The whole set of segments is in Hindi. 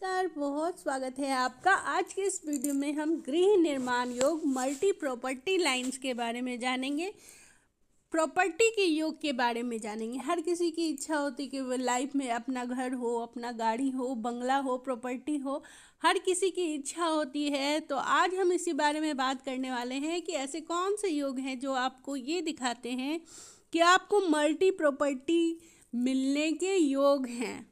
नमस्कार, बहुत स्वागत है आपका। आज के इस वीडियो में हम गृह निर्माण योग मल्टी प्रॉपर्टी लाइन्स के बारे में जानेंगे। प्रॉपर्टी के योग के बारे में जानेंगे। हर किसी की इच्छा होती कि वो लाइफ में अपना घर हो, अपना गाड़ी हो, बंगला हो, प्रॉपर्टी हो, हर किसी की इच्छा होती है। तो आज हम इसी बारे में बात करने वाले हैं कि ऐसे कौन से योग हैं जो आपको ये दिखाते हैं कि आपको मल्टी प्रॉपर्टी मिलने के योग हैं।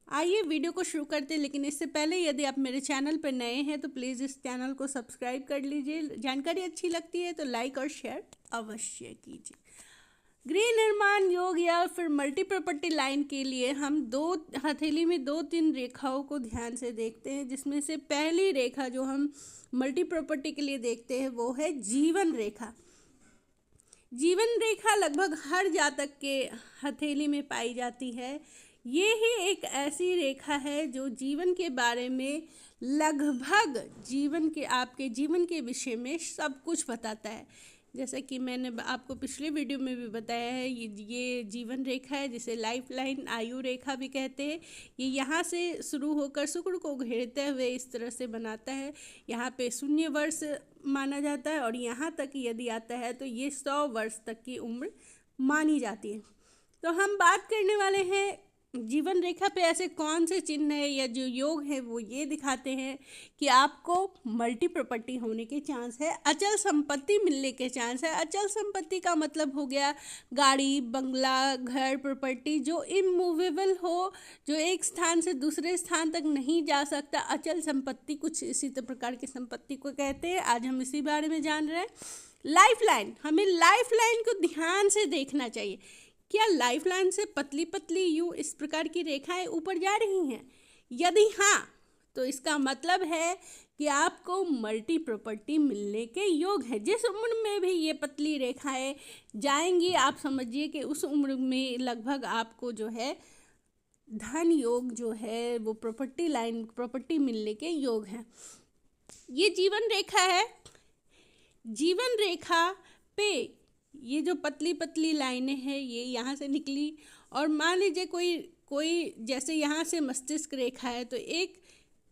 आइए वीडियो को शुरू करते हैं, लेकिन इससे पहले यदि आप मेरे चैनल पर नए हैं तो प्लीज़ इस चैनल को सब्सक्राइब कर लीजिए। जानकारी अच्छी लगती है तो लाइक और शेयर अवश्य कीजिए। गृह निर्माण योग या फिर मल्टी प्रॉपर्टी लाइन के लिए हम हथेली में 2-3 रेखाओं को ध्यान से देखते हैं, जिसमें से पहली रेखा जो हम मल्टी प्रॉपर्टी के लिए देखते हैं वो है जीवन रेखा। जीवन रेखा लगभग हर जातक के हथेली में पाई जाती है। ये ही एक ऐसी रेखा है जो जीवन के बारे में लगभग आपके जीवन के विषय में सब कुछ बताता है। जैसा कि मैंने आपको पिछले वीडियो में भी बताया है, ये जीवन रेखा है जिसे लाइफ लाइन आयु रेखा भी कहते हैं। ये यहाँ से शुरू होकर शुक्र को घेरते हुए इस तरह से बनाता है। यहाँ पे 0 वर्ष माना जाता है और यहाँ तक यदि आता है तो ये 100 वर्ष तक की उम्र मानी जाती है। तो हम बात करने वाले हैं जीवन रेखा पे ऐसे कौन से चिन्ह है या जो योग है वो ये दिखाते हैं कि आपको मल्टी प्रॉपर्टी होने के चांस है, अचल संपत्ति मिलने के चांस है। अचल संपत्ति का मतलब हो गया गाड़ी, बंगला, घर, प्रॉपर्टी जो इमूवेबल हो, जो एक स्थान से दूसरे स्थान तक नहीं जा सकता। अचल संपत्ति कुछ इसी प्रकार की संपत्ति को कहते हैं। आज हम इसी बारे में जान रहे हैं। लाइफ लाइन, हमें लाइफ लाइन को ध्यान से देखना चाहिए। क्या लाइफ लाइन से पतली पतली यूँ इस प्रकार की रेखाएं ऊपर जा रही हैं? यदि हाँ, तो इसका मतलब है कि आपको मल्टी प्रॉपर्टी मिलने के योग है। जिस उम्र में भी ये पतली रेखाएं जाएंगी, आप समझिए कि उस उम्र में लगभग आपको जो है धन योग जो है वो प्रॉपर्टी मिलने के योग हैं। ये जीवन रेखा है। जीवन रेखा पे ये जो पतली पतली लाइनें हैं ये यहाँ से निकली और मान लीजिए कोई जैसे यहाँ से मस्तिष्क रेखा है तो एक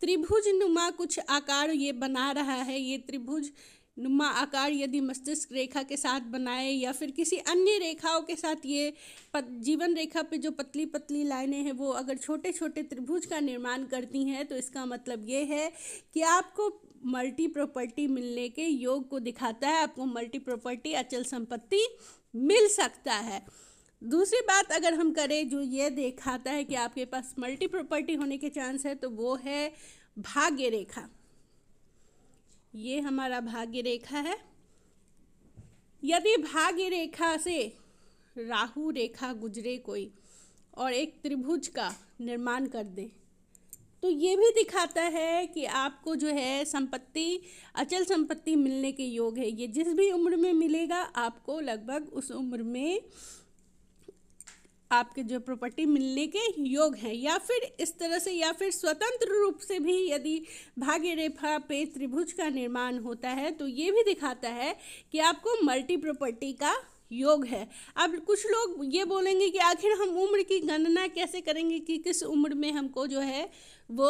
त्रिभुज नुमा कुछ आकार ये बना रहा है। ये त्रिभुज नुमा आकार यदि मस्तिष्क रेखा के साथ बनाए या फिर किसी अन्य रेखाओं के साथ, ये जीवन रेखा पे जो पतली पतली लाइनें हैं वो अगर छोटे छोटे त्रिभुज का निर्माण करती हैं तो इसका मतलब ये है कि आपको मल्टी प्रॉपर्टी मिलने के योग को दिखाता है। आपको मल्टी प्रॉपर्टी अचल संपत्ति मिल सकता है। दूसरी बात अगर हम करें जो ये दिखाता है कि आपके पास मल्टी प्रॉपर्टी होने के चांस है तो वो है भाग्य रेखा। ये हमारा भाग्य रेखा है। यदि भाग्य रेखा से राहु रेखा गुजरे कोई और एक त्रिभुज का निर्माण कर दे तो ये भी दिखाता है कि आपको जो है संपत्ति, अचल संपत्ति मिलने के योग है। ये जिस भी उम्र में मिलेगा आपको लगभग उस उम्र में आपके जो प्रॉपर्टी मिलने के योग हैं। या फिर इस तरह से या फिर स्वतंत्र रूप से भी यदि भाग्य रेखा पे त्रिभुज का निर्माण होता है तो ये भी दिखाता है कि आपको मल्टी प्रॉपर्टी का योग है। अब कुछ लोग ये बोलेंगे कि आखिर हम उम्र की गणना कैसे करेंगे कि किस उम्र में हमको जो है वो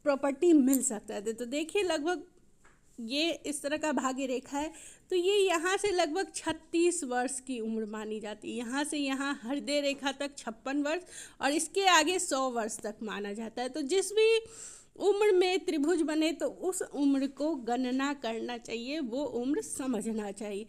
प्रॉपर्टी मिल सकता है। तो देखिए लगभग ये इस तरह का भाग्य रेखा है तो ये यहाँ से लगभग 36 वर्ष की उम्र मानी जाती है। यहाँ से यहाँ हृदय रेखा तक 56 वर्ष और इसके आगे 100 वर्ष तक माना जाता है। तो जिस भी उम्र में त्रिभुज बने तो उस उम्र को गणना करना चाहिए, वो उम्र समझना चाहिए।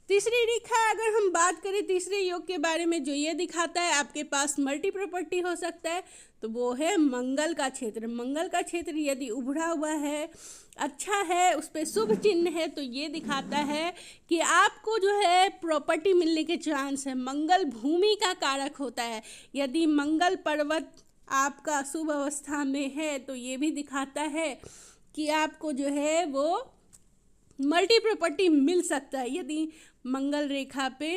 तीसरी रेखा अगर हम बात करें तीसरे योग के बारे में जो ये दिखाता है आपके पास मल्टी प्रॉपर्टी हो सकता है तो वो है मंगल का क्षेत्र। मंगल का क्षेत्र यदि उभरा हुआ है, अच्छा है, उस पर शुभ चिन्ह है तो ये दिखाता है कि आपको जो है प्रॉपर्टी मिलने के चांस है। मंगल भूमि का कारक होता है। यदि मंगल पर्वत आपका शुभ अवस्था में है तो ये भी दिखाता है कि आपको जो है वो मल्टी प्रॉपर्टी मिल सकता है। यदि मंगल रेखा पे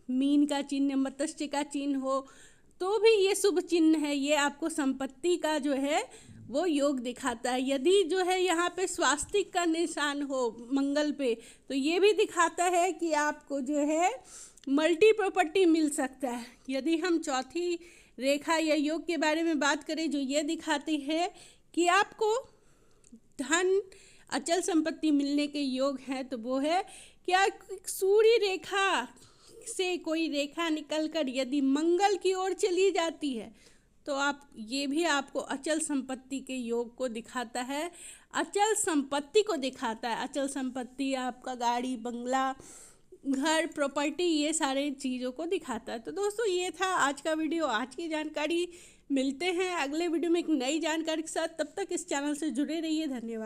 मीन का चिन्ह, मत्स्य का चिन्ह हो तो भी ये शुभ चिन्ह है। ये आपको संपत्ति का जो है वो योग दिखाता है। यदि जो है यहाँ पे स्वास्तिक का निशान हो मंगल पे तो ये भी दिखाता है कि आपको जो है मल्टी प्रॉपर्टी मिल सकता है। यदि हम चौथी रेखा या योग के बारे में बात करें जो ये दिखाती है कि आपको धन अचल संपत्ति मिलने के योग हैं, तो वो है कि सूर्य रेखा से कोई रेखा निकलकर यदि मंगल की ओर चली जाती है तो आप ये भी आपको अचल संपत्ति के योग को दिखाता है, अचल संपत्ति को दिखाता है। अचल संपत्ति आपका गाड़ी, बंगला, घर, प्रॉपर्टी, ये सारे चीज़ों को दिखाता है। तो दोस्तों ये था आज का वीडियो, आज की जानकारी। मिलते हैं अगले वीडियो में एक नई जानकारी के साथ। तब तक इस चैनल से जुड़े रहिए। धन्यवाद।